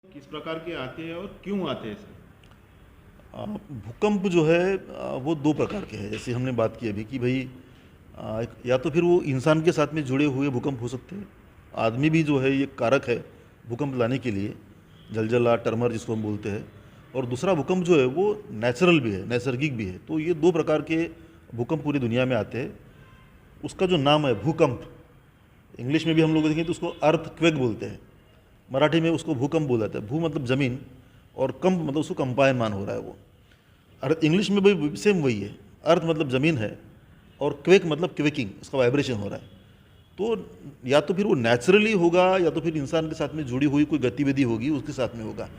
किस प्रकार के आते हैं और क्यों आते हैं सर? भूकंप जो है वो दो प्रकार के हैं। जैसे हमने बात की अभी कि भाई या तो फिर वो इंसान के साथ में जुड़े हुए भूकंप हो सकते हैं। आदमी भी जो है ये कारक है भूकंप लाने के लिए, जलजला टर्मर जिसको हम बोलते हैं। और दूसरा भूकंप जो है वो नेचुरल भी है, नैसर्गिक भी है। तो ये दो प्रकार के भूकंप पूरी दुनिया में आते हैं। उसका जो नाम है भूकंप, इंग्लिश में भी हम लोग देखें तो उसको अर्थक्वेक बोलते हैं, मराठी में उसको भूकंप बोला जाता है। भू मतलब ज़मीन और कंप मतलब उसको कंपायमान हो रहा है वो। और इंग्लिश में भी सेम वही है, अर्थ मतलब ज़मीन है और क्वेक मतलब क्वेकिंग, उसका वाइब्रेशन हो रहा है। तो या तो फिर वो नेचुरली होगा या तो फिर इंसान के साथ में जुड़ी हुई कोई गतिविधि होगी उसके साथ में होगा।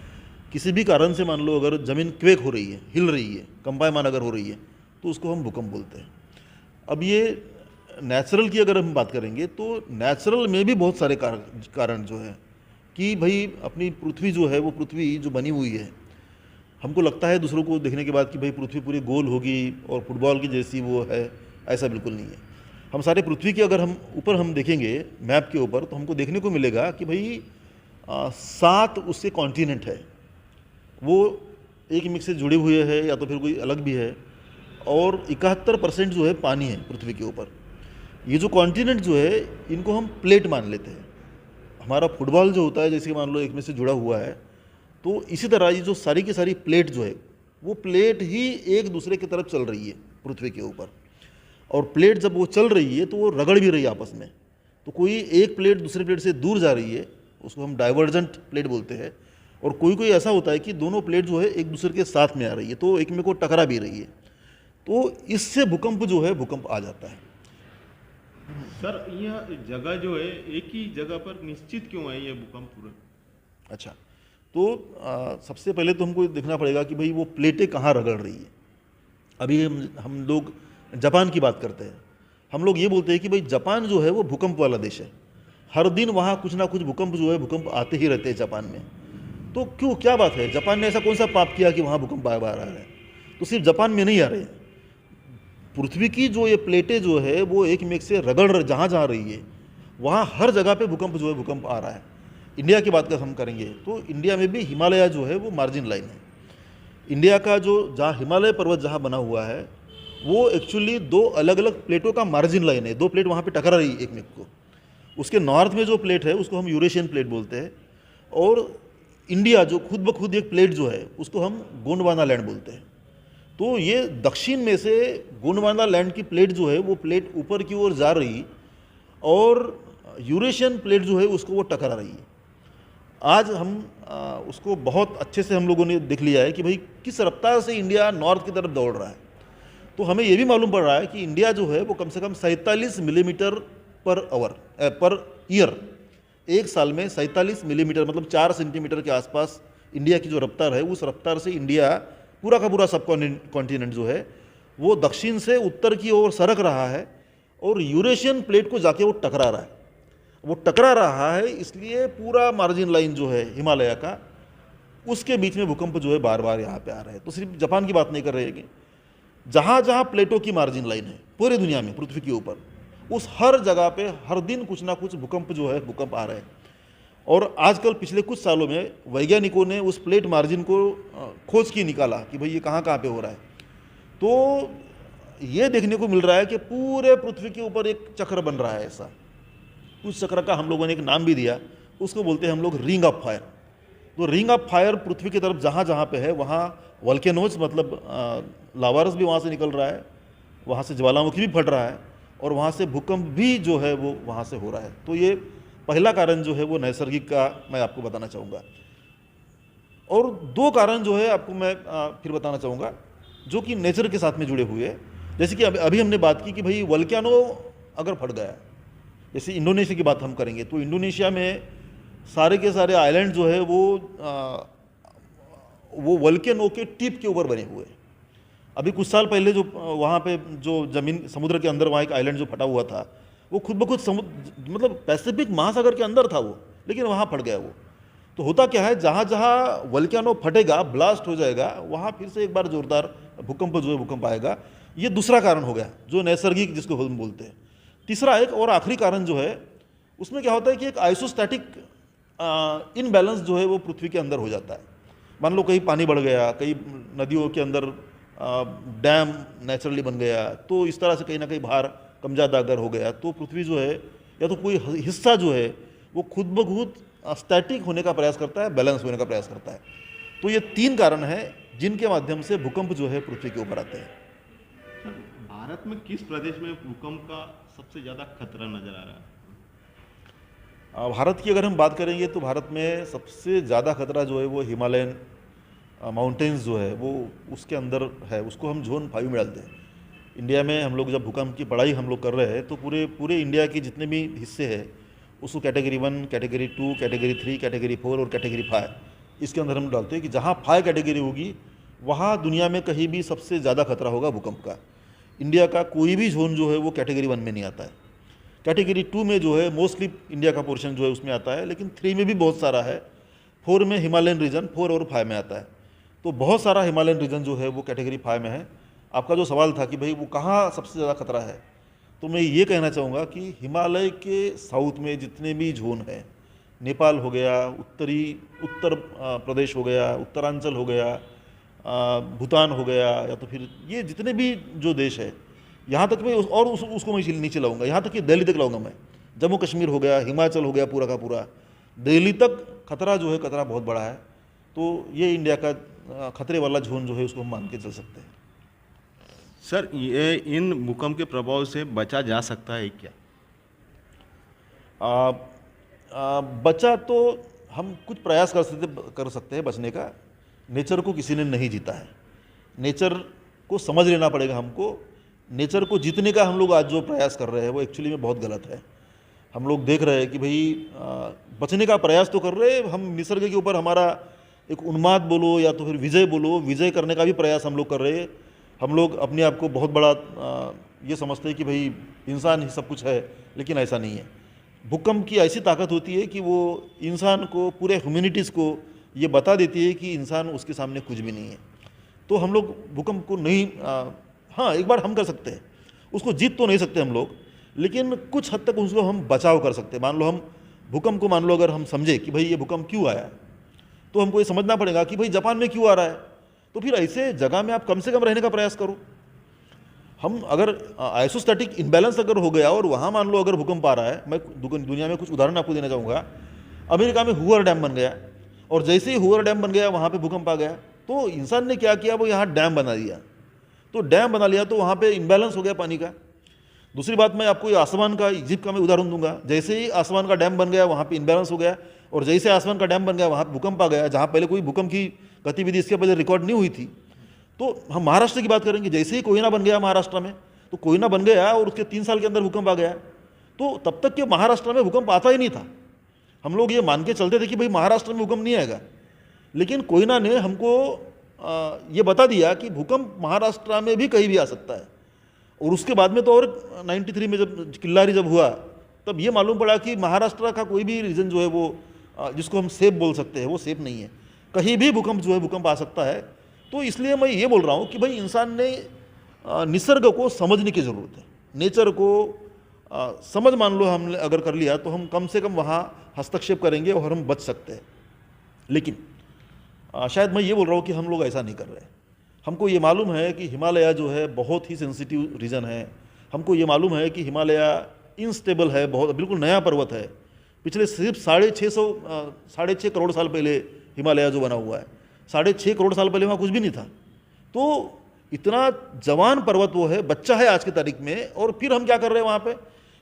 किसी भी कारण से मान लो अगर ज़मीन क्वेक हो रही है, हिल रही है, कंपायमान अगर हो रही है, तो उसको हम भूकंप बोलते हैं। अब ये नेचुरल की अगर हम बात करेंगे तो नेचुरल में भी बहुत सारे कारण जो है कि भाई अपनी पृथ्वी जो है वो पृथ्वी जो बनी हुई है, हमको लगता है दूसरों को देखने के बाद कि भाई पृथ्वी पूरी गोल होगी और फुटबॉल की जैसी वो है, ऐसा बिल्कुल नहीं है। हम सारे पृथ्वी के अगर हम ऊपर हम देखेंगे मैप के ऊपर तो हमको देखने को मिलेगा कि भाई 7 उससे कॉन्टिनेंट है, वो एक मिक्स से जुड़े हुए हैं या तो फिर कोई अलग भी है। और 71% जो है पानी है पृथ्वी के ऊपर। ये जो कॉन्टिनेंट जो है इनको हम प्लेट मान लेते हैं। हमारा फुटबॉल जो होता है जैसे मान लो एक में से जुड़ा हुआ है, तो इसी तरह ये जो सारी की सारी प्लेट जो है वो प्लेट ही एक दूसरे की तरफ चल रही है पृथ्वी के ऊपर। और प्लेट जब वो चल रही है तो वो रगड़ भी रही है आपस में। तो कोई एक प्लेट दूसरी प्लेट से दूर जा रही है, उसको हम डाइवर्जेंट प्लेट बोलते हैं। और कोई कोई ऐसा होता है कि दोनों प्लेट जो है एक दूसरे के साथ में आ रही है, तो एक में को टकरा भी रही है। तो इससे भूकंप जो है भूकंप आ जाता है। सर यह जगह जो है एक ही जगह पर निश्चित क्यों है ये भूकंप पूरा? अच्छा, तो सबसे पहले तो हमको देखना पड़ेगा कि भाई वो प्लेटें कहाँ रगड़ रही है। अभी हम लोग जापान की बात करते हैं। हम लोग ये बोलते हैं कि भाई जापान जो है वो भूकंप वाला देश है, हर दिन वहाँ कुछ ना कुछ भूकंप जो है भूकंप आते ही रहते हैं जापान में। तो क्यों, क्या बात है, जापान ने ऐसा कौन सा पाप किया कि वहाँ भूकंप बार बार आ रहा है? तो सिर्फ जापान में नहीं आ रहे हैं, पृथ्वी की जो ये प्लेटें जो है वो एक में एक से रगड़ जहाँ जहाँ रही है वहाँ हर जगह पे भूकंप जो है भूकंप आ रहा है। इंडिया की बात कर हम करेंगे तो इंडिया में भी हिमालय जो है वो मार्जिन लाइन है। इंडिया का जो जहाँ हिमालय पर्वत जहाँ बना हुआ है वो एक्चुअली दो अलग अलग प्लेटों का मार्जिन लाइन है। दो प्लेट वहाँ पे टकरा रही एक में को। उसके नॉर्थ में जो प्लेट है उसको हम यूरेशियन प्लेट बोलते हैं, और इंडिया जो खुद ब खुद एक प्लेट जो है उसको हम गोंडवाना लैंड बोलते हैं। तो ये दक्षिण में से गोंडवाना लैंड की प्लेट जो है वो प्लेट ऊपर की ओर जा रही और यूरेशियन प्लेट जो है उसको वो टकरा रही है। आज हम उसको बहुत अच्छे से हम लोगों ने देख लिया है कि भाई किस रफ्तार से इंडिया नॉर्थ की तरफ दौड़ रहा है। तो हमें ये भी मालूम पड़ रहा है कि इंडिया जो है वो कम से कम 47 मिलीमीटर पर ईयर, एक साल में 47 मिलीमीटर मतलब 4 सेंटीमीटर के आसपास इंडिया की जो रफ्तार है उस रफ्तार से इंडिया पूरा का पूरा सब कॉन्टिनेंट जो है वो दक्षिण से उत्तर की ओर सरक रहा है और यूरेशियन प्लेट को जाके वो टकरा रहा है। वो टकरा रहा है इसलिए पूरा मार्जिन लाइन जो है हिमालय का उसके बीच में भूकंप जो है बार बार यहाँ पे आ रहा है। तो सिर्फ जापान की बात नहीं कर रहे हैं कि जहाँ जहाँ प्लेटों की मार्जिन लाइन है पूरी दुनिया में पृथ्वी के ऊपर, उस हर जगह पे हर दिन कुछ ना कुछ भूकंप जो है भूकंप आ रहे हैं। और आजकल पिछले कुछ सालों में वैज्ञानिकों ने उस प्लेट मार्जिन को खोज की निकाला कि भाई ये कहाँ कहाँ पे हो रहा है। तो ये देखने को मिल रहा है कि पूरे पृथ्वी के ऊपर एक चक्र बन रहा है ऐसा। उस चक्र का हम लोगों ने एक नाम भी दिया, उसको बोलते हैं हम लोग रिंग ऑफ फायर। तो रिंग ऑफ फायर पृथ्वी की तरफ जहाँ जहाँ पे है वहाँ वोल्केनोज मतलब लावारस भी वहाँ से निकल रहा है, वहाँ से ज्वालामुखी भी फट रहा है और वहाँ से भूकंप भी जो है वो वहाँ से हो रहा है। तो ये पहला कारण जो है वो नैसर्गिक का मैं आपको बताना चाहूँगा। और दो कारण जो है आपको मैं फिर बताना चाहूँगा जो कि नेचर के साथ में जुड़े हुए हैं। जैसे कि अभी हमने बात की कि भाई वोल्केनो अगर फट गया, जैसे इंडोनेशिया की बात हम करेंगे तो इंडोनेशिया में सारे के सारे आइलैंड जो है वो वोल्केनो के टिप के ऊपर बने हुए हैं। अभी कुछ साल पहले जो वहाँ पे जो ज़मीन समुद्र के अंदर वहाँ एक आइलैंड जो फटा हुआ था वो खुद ब खुद समुद्र मतलब पैसिफिक महासागर के अंदर था वो, लेकिन वहाँ फट गया वो। तो होता क्या है, जहाँ जहाँ वोल्केनो फटेगा, ब्लास्ट हो जाएगा, वहाँ फिर से एक बार जोरदार भूकंप जो है भूकंप आएगा। ये दूसरा कारण हो गया जो नैसर्गिक जिसको हम बोलते हैं। तीसरा एक और आखिरी कारण जो है उसमें क्या होता है कि एक आइसोस्टैटिक इनबैलेंस जो है वो पृथ्वी के अंदर हो जाता है। मान लो कहीं पानी बढ़ गया, कई नदियों के अंदर डैम नेचुरली बन गया, तो इस तरह से कहीं ना कहीं भार कम ज़्यादा अगर हो गया तो पृथ्वी जो है या तो कोई हिस्सा जो है वो खुद ब खुद स्टैटिक होने का प्रयास करता है, बैलेंस होने का प्रयास करता है। तो ये 3 कारण हैं जिनके माध्यम से भूकंप जो है पृथ्वी के ऊपर आते हैं। सर, भारत में किस प्रदेश में भूकंप का सबसे ज़्यादा खतरा नजर आ रहा है? भारत की अगर हम बात करेंगे तो भारत में सबसे ज़्यादा खतरा जो है वो हिमालयन माउंटेन्स जो है वो उसके अंदर है, उसको हम जोन 5 में डालते हैं। इंडिया में हम लोग जब भूकंप की पढ़ाई हम लोग कर रहे हैं तो पूरे इंडिया के जितने भी हिस्से हैं उसको कैटेगरी 1, कैटेगरी 2, कैटेगरी 3, कैटेगरी 4 और कैटेगरी 5 इसके अंदर हम डालते हैं कि जहाँ 5 कैटेगरी होगी वहाँ दुनिया में कहीं भी सबसे ज़्यादा खतरा होगा भूकंप का। इंडिया का कोई भी जोन जो है वो कैटेगरी 1 में नहीं आता है। कैटेगरी 2 में जो है मोस्टली इंडिया का पोर्शन जो है उसमें आता है, लेकिन 3 में भी बहुत सारा है। 4 में हिमालयन रीजन 4 और 5 में आता है, तो बहुत सारा हिमालयन रीजन जो है वो कैटेगरी 5 में है। आपका जो सवाल था कि भाई वो कहाँ सबसे ज़्यादा खतरा है, तो मैं ये कहना चाहूँगा कि हिमालय के साउथ में जितने भी जोन हैं, नेपाल हो गया, उत्तर प्रदेश हो गया, उत्तरांचल हो गया, भूटान हो गया, या तो फिर ये जितने भी जो देश है, यहाँ तक मैं उसको मैं नीचे लाऊंगा, यहाँ तक कि दिल्ली तक लाऊंगा मैं। जम्मू कश्मीर हो गया, हिमाचल हो गया, पूरा का पूरा दिल्ली तक खतरा जो है खतरा बहुत बड़ा है। तो ये इंडिया का खतरे वाला जोन जो है उसको हम मान के चल सकते हैं। सर, ये इन भूकंप के प्रभाव से बचा जा सकता है क्या? बचा तो हम कुछ प्रयास कर सकते हैं बचने का। नेचर को किसी ने नहीं जीता है, नेचर को समझ लेना पड़ेगा हमको। नेचर को जीतने का हम लोग आज जो प्रयास कर रहे हैं वो एक्चुअली में बहुत गलत है। हम लोग देख रहे हैं कि भाई बचने का प्रयास तो कर रहे हैं, हम निसर्ग के ऊपर हमारा एक उन्माद बोलो या तो फिर विजय बोलो, विजय करने का भी प्रयास हम लोग कर रहे हैं। हम लोग अपने आप को बहुत बड़ा ये समझते हैं कि भाई इंसान ही सब कुछ है, लेकिन ऐसा नहीं है। भूकंप की ऐसी ताकत होती है कि वो इंसान को, पूरे ह्यूमैनिटीज़ को ये बता देती है कि इंसान उसके सामने कुछ भी नहीं है। तो हम लोग भूकंप को नहीं, हाँ एक बार हम कर सकते हैं, उसको जीत तो नहीं सकते हम लोग, लेकिन कुछ हद तक उसको हम बचाव कर सकते हैं। मान लो हम भूकंप को, मान लो अगर हम समझे कि भाई ये भूकंप क्यों आया, तो हमको ये समझना पड़ेगा कि भाई जापान में क्यों आ रहा है, तो फिर ऐसे जगह में आप कम से कम रहने का प्रयास करो। हम अगर आइसोस्टैटिक इम्बैलेंस अगर हो गया और वहाँ मान लो अगर भूकंप आ रहा है, मैं दुनिया में कुछ उदाहरण आपको देना चाहूँगा। अमेरिका में हुवर डैम बन गया, और जैसे ही हुवर डैम बन गया वहाँ पे भूकंप आ गया, तो इंसान ने क्या किया, वो यहाँ डैम बना दिया। तो डैम बना लिया तो वहाँ पे इम्बैलेंस हो गया पानी का। दूसरी बात, मैं आपको आसमान का, इजिप्ट का मैं उदाहरण दूंगा। जैसे ही आसमान का डैम बन गया वहाँ पे इम्बैलेंस हो गया, और जैसे आसमान का डैम बन गया वहाँ पे भूकंप आ गया, जहाँ पहले कोई भूकंप की गतिविधि इसके पहले रिकॉर्ड नहीं हुई थी। तो हम महाराष्ट्र की बात करेंगे, जैसे ही कोयना बन गया महाराष्ट्र में, तो कोयना बन गया और उसके 3 साल के अंदर भूकंप आ गया। तो तब तक के महाराष्ट्र में भूकंप आता ही नहीं था। हम लोग ये मान के चलते थे कि भाई महाराष्ट्र में भूकंप नहीं आएगा, लेकिन कोयना ने हमको ये बता दिया कि भूकंप महाराष्ट्र में भी कहीं भी आ सकता है। और उसके बाद में तो और 93 में जब किल्लारी जब हुआ, तब ये मालूम पड़ा कि महाराष्ट्र का कोई भी रीजन जो है वो जिसको हम सेफ बोल सकते हैं वो सेफ नहीं है, कहीं भी भूकंप जो है भूकंप आ सकता है। तो इसलिए मैं ये बोल रहा हूँ कि भाई इंसान ने निसर्ग को समझने की ज़रूरत है। नेचर को समझ मान लो हमने अगर कर लिया तो हम कम से कम वहाँ हस्तक्षेप करेंगे और हम बच सकते हैं। लेकिन शायद मैं ये बोल रहा हूँ कि हम लोग ऐसा नहीं कर रहे। हमको ये मालूम है कि हिमालय जो है बहुत ही सेंसिटिव रीजन है। हमको ये मालूम है कि हिमालय इनस्टेबल है, बहुत बिल्कुल नया पर्वत है। पिछले सिर्फ 6.5 करोड़ साल पहले हिमालय जो बना हुआ है, 6.5 करोड़ साल पहले वहाँ कुछ भी नहीं था। तो इतना जवान पर्वत वो है, बच्चा है आज की तारीख में। और फिर हम क्या कर रहे हैं, वहाँ पे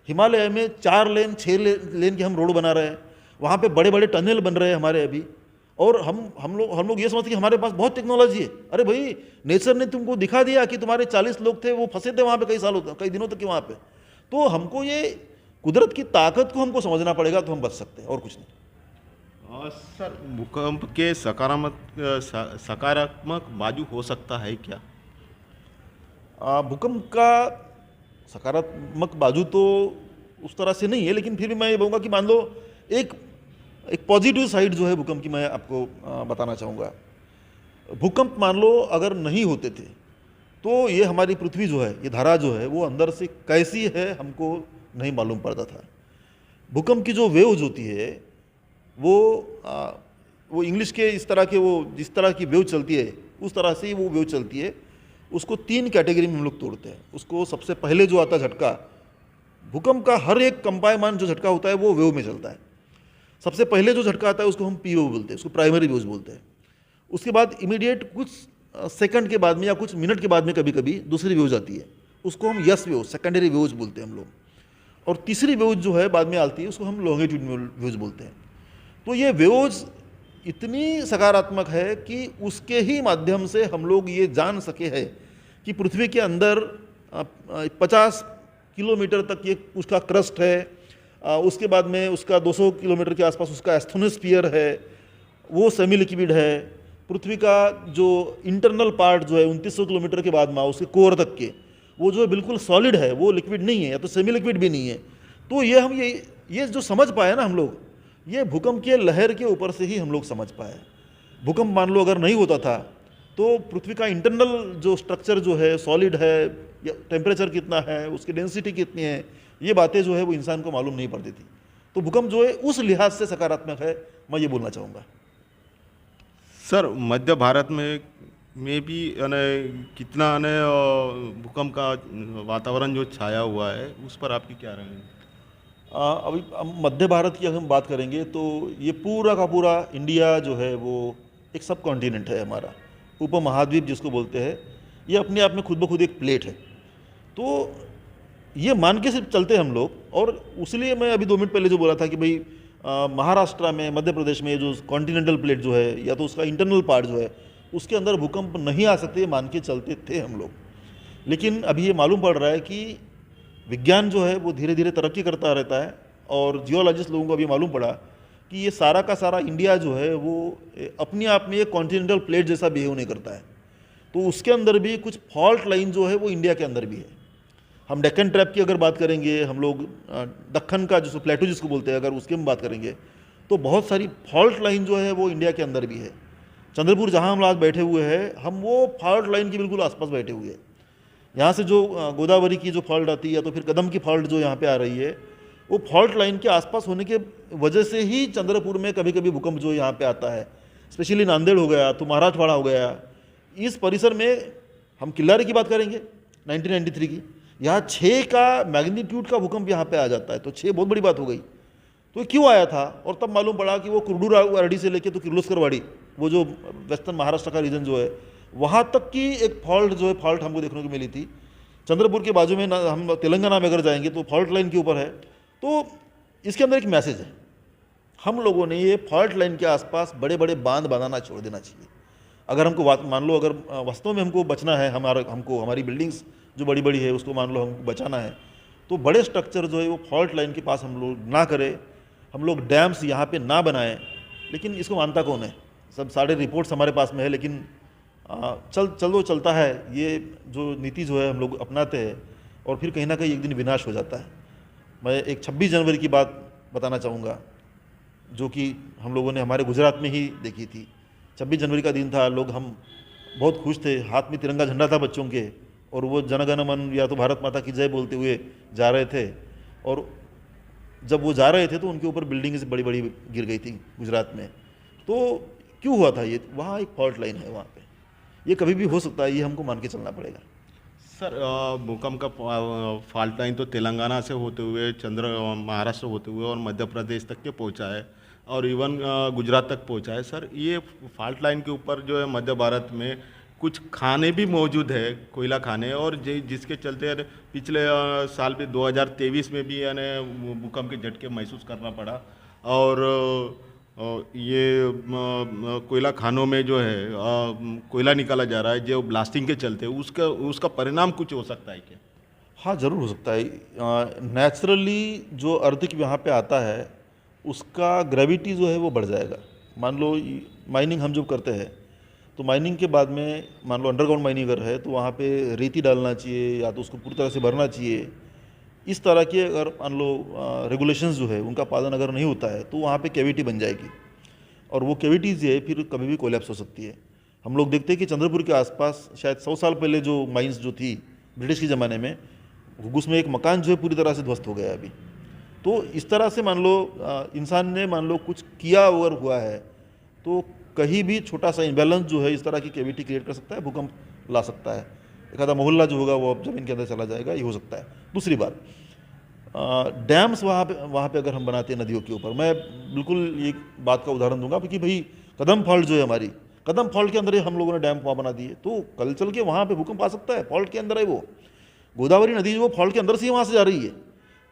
हिमालय में 4 लेन 6 लेन की हम रोड बना रहे हैं, वहाँ पे बड़े बड़े टनल बन रहे हैं हमारे अभी। और हम लोग ये समझते कि हमारे पास बहुत टेक्नोलॉजी है। अरे भाई, नेचर ने तुमको दिखा दिया कि तुम्हारे 40 लोग थे वो फंसे थे वहाँ पे कई दिनों तक वहाँ पे। तो हमको ये कुदरत की ताकत को हमको समझना पड़ेगा, तो हम बच सकते हैं और कुछ नहीं। सर, भूकंप के सकारात्मक बाजू हो सकता है क्या? भूकंप का सकारात्मक बाजू तो उस तरह से नहीं है, लेकिन फिर भी मैं ये बोलूँगा कि मान लो एक पॉजिटिव साइड जो है भूकंप की मैं आपको बताना चाहूँगा। भूकंप मान लो अगर नहीं होते थे तो ये हमारी पृथ्वी जो है, ये धरा जो है वो अंदर से कैसी है हमको नहीं मालूम पड़ता था। भूकंप की जो वेव्स होती है वो इंग्लिश के इस तरह के वो जिस तरह की वेव चलती है उस तरह से ही वो वेव चलती है। उसको 3 कैटेगरी में हम लोग तोड़ते हैं। उसको सबसे पहले जो आता है झटका, भूकंप का हर एक कंपायमान जो झटका होता है वो वेव में चलता है। सबसे पहले जो झटका आता है उसको हम पी वेव बोलते हैं, उसको प्राइमरी वेव्स बोलते हैं। उसके बाद इमीडिएट कुछ सेकंड के बाद में या कुछ मिनट के बाद में कभी कभी दूसरी वेव्स आती है, उसको हम यस वेव, सेकेंडरी वेव्स बोलते हैं हम लोग। और तीसरी वेव जो है बाद में आती है उसको हम लॉन्गिट्यूडिनल वेव्स बोलते हैं। तो ये वेव्स इतनी सकारात्मक है कि उसके ही माध्यम से हम लोग ये जान सके हैं कि पृथ्वी के अंदर 50 किलोमीटर तक ये उसका क्रस्ट है, उसके बाद में उसका 200 किलोमीटर के आसपास उसका एस्थोनोस्फीयर है, वो सेमी लिक्विड है। पृथ्वी का जो इंटरनल पार्ट जो है 2900 किलोमीटर के बाद में उसके कोर तक के वो जो है बिल्कुल सॉलिड है, वो लिक्विड नहीं है या तो सेमी लिक्विड भी नहीं है। तो ये हम ये जो समझ पाए ना हम लोग, ये भूकंप के लहर के ऊपर से ही हम लोग समझ पाए। भूकंप मान लो अगर नहीं होता था तो पृथ्वी का इंटरनल जो स्ट्रक्चर जो है सॉलिड है या टेम्परेचर कितना है, उसकी डेंसिटी कितनी है, ये बातें जो है वो इंसान को मालूम नहीं पड़ती थी। तो भूकंप जो है उस लिहाज से सकारात्मक है, मैं ये बोलना चाहूँगा। सर मध्य भारत में भी कितना भूकंप का वातावरण जो छाया हुआ है उस पर आपकी क्या राय है? अभी मध्य भारत की अगर हम बात करेंगे तो ये पूरा का पूरा इंडिया जो है वो एक सब कॉन्टिनेंट है हमारा, उपमहाद्वीप जिसको बोलते हैं। ये अपने आप में खुद ब खुद एक प्लेट है। तो ये मान के सिर्फ चलते हैं हम लोग। और उसलिए मैं अभी 2 मिनट पहले जो बोला था कि भाई महाराष्ट्र में, मध्य प्रदेश में जो कॉन्टिनेंटल प्लेट जो है या तो उसका इंटरनल पार्ट जो है उसके अंदर भूकंप नहीं आ सकते, मान के चलते थे हम लोग। लेकिन अभी ये मालूम पड़ रहा है कि विज्ञान जो है वो धीरे धीरे तरक्की करता रहता है और जियोलॉजिस्ट लोगों को अभी मालूम पड़ा कि ये सारा का सारा इंडिया जो है वो अपने आप में एक कॉन्टिनेंटल प्लेट जैसा बिहेव नहीं करता है। तो उसके अंदर भी कुछ फॉल्ट लाइन जो है वो इंडिया के अंदर भी है। हम डेक्कन ट्रैप की अगर बात करेंगे, हम लोग दक्कन का जो प्लेटो जिसको बोलते हैं अगर उसकी हम बात करेंगे तो बहुत सारी फॉल्ट लाइन जो है वो इंडिया के अंदर भी है। चंद्रपुर जहाँ हम आज बैठे हुए हैं, हम वो फॉल्ट लाइन के बिल्कुल आसपास बैठे हुए हैं। यहाँ से जो गोदावरी की जो फॉल्ट आती है या तो फिर कदम की फॉल्ट जो यहाँ पे आ रही है, वो फॉल्ट लाइन के आसपास होने के वजह से ही चंद्रपुर में कभी कभी भूकंप जो यहाँ पे आता है। स्पेशली नांदेड़ हो गया तो मराठवाड़ा हो गया, इस परिसर में हम किल्लारी की बात करेंगे 1993 की, यहाँ 6 का मैग्नीट्यूड का भूकंप यहाँ पे आ जाता है। तो 6 बहुत बड़ी बात हो गई। तो क्यों आया था? और तब मालूम पड़ा कि वो कुर्डूवाडी से लेके तो किर्लोस्करवाड़ी, वो जो वेस्टर्न महाराष्ट्र का रीजन जो है वहाँ तक की एक फॉल्ट जो है फॉल्ट हमको देखने को मिली थी। चंद्रपुर के बाजू में ना, हम तेलंगाना में अगर जाएंगे तो फॉल्ट लाइन के ऊपर है। तो इसके अंदर एक मैसेज है, हम लोगों ने ये फॉल्ट लाइन के आसपास बड़े बड़े बांध बनाना छोड़ देना चाहिए। अगर हमको मान लो अगर वास्तव में हमको बचना है, हमको हमारी बिल्डिंग्स जो बड़ी बड़ी है उसको मान लो हमको बचाना है, तो बड़े स्ट्रक्चर जो है वो फॉल्ट लाइन के पास हम लोग ना करें, हम लोग डैम्स यहाँ पे ना बनाएं। लेकिन इसको मानता कौन है? सब सारे रिपोर्ट्स हमारे पास में है, लेकिन चलता है। ये जो नीति जो है हम लोग अपनाते हैं और फिर कहीं ना कहीं एक दिन विनाश हो जाता है। मैं एक 26 जनवरी की बात बताना चाहूँगा जो कि हम लोगों ने हमारे गुजरात में ही देखी थी। 26 जनवरी का दिन था, लोग हम बहुत खुश थे, हाथ में तिरंगा झंडा था बच्चों के, और वो जनगण मन या तो भारत माता की जय बोलते हुए जा रहे थे। और जब वो जा रहे थे तो उनके ऊपर बिल्डिंग्स बड़ी बड़ी गिर गई थी गुजरात में। तो क्यों हुआ था ये? वहाँ एक फॉल्ट लाइन है, वहाँ पे ये कभी भी हो सकता है, ये हमको मान के चलना पड़ेगा। सर भूकंप का फॉल्ट लाइन तो तेलंगाना से होते हुए महाराष्ट्र होते हुए और मध्य प्रदेश तक के पहुंचा है और इवन गुजरात तक पहुंचा है। सर ये फॉल्ट लाइन के ऊपर जो है मध्य भारत में कुछ खाने भी मौजूद है, कोयला खाने, और जिसके चलते पिछले साल भी 2023 में भी भूकंप के झटके महसूस करना पड़ा। और ये कोयला खानों में जो है कोयला निकाला जा रहा है जो ब्लास्टिंग के चलते, उसका परिणाम कुछ हो सकता है क्या? हाँ, ज़रूर हो सकता है। नेचुरली जो अर्थ यहाँ पे आता है उसका ग्रेविटी जो है वो बढ़ जाएगा। मान लो माइनिंग हम जब करते हैं तो माइनिंग के बाद में मान लो अंडरग्राउंड माइनिंग अगर है तो वहाँ पे रेती डालना चाहिए या तो उसको पूरी तरह से भरना चाहिए। इस तरह के अगर मान लो रेगुलेशंस जो है उनका पालन अगर नहीं होता है तो वहाँ पे कैविटी बन जाएगी और वो कैविटीज़ जो है फिर कभी भी कोलैप्स हो सकती है। हम लोग देखते हैं कि चंद्रपुर के आसपास शायद 100 साल पहले जो माइंस जो थी ब्रिटिश के ज़माने में, उसमें एक मकान जो है पूरी तरह से ध्वस्त हो गया अभी। तो इस तरह से मान लो इंसान ने मान लो कुछ किया अगर हुआ है तो कहीं भी छोटा सा इम्बैलेंस जो है इस तरह की कैविटी क्रिएट कर सकता है, भूकंप ला सकता है, एक आधा मोहल्ला जो होगा वो अब जमीन के अंदर चला जाएगा, ये हो सकता है। दूसरी बात, डैम्स वहाँ पे अगर हम बनाते हैं नदियों के ऊपर, मैं बिल्कुल एक बात का उदाहरण दूंगा कि भाई कदम फॉल्ट जो है हमारी, कदम फॉल्ट के अंदर ही हम लोगों ने डैम वहाँ बना दिए, तो कल चल के वहाँ पे भूकंप आ सकता है, फॉल्ट के अंदर है वो। गोदावरी नदी जो वो फॉल्ट के अंदर से ही वहाँ से जा रही है।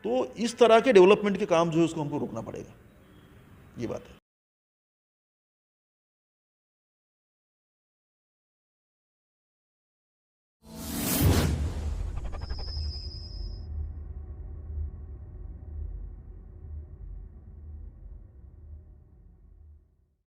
तो इस तरह के डेवलपमेंट के काम जो है उसको हमको रोकना पड़ेगा, ये बात है।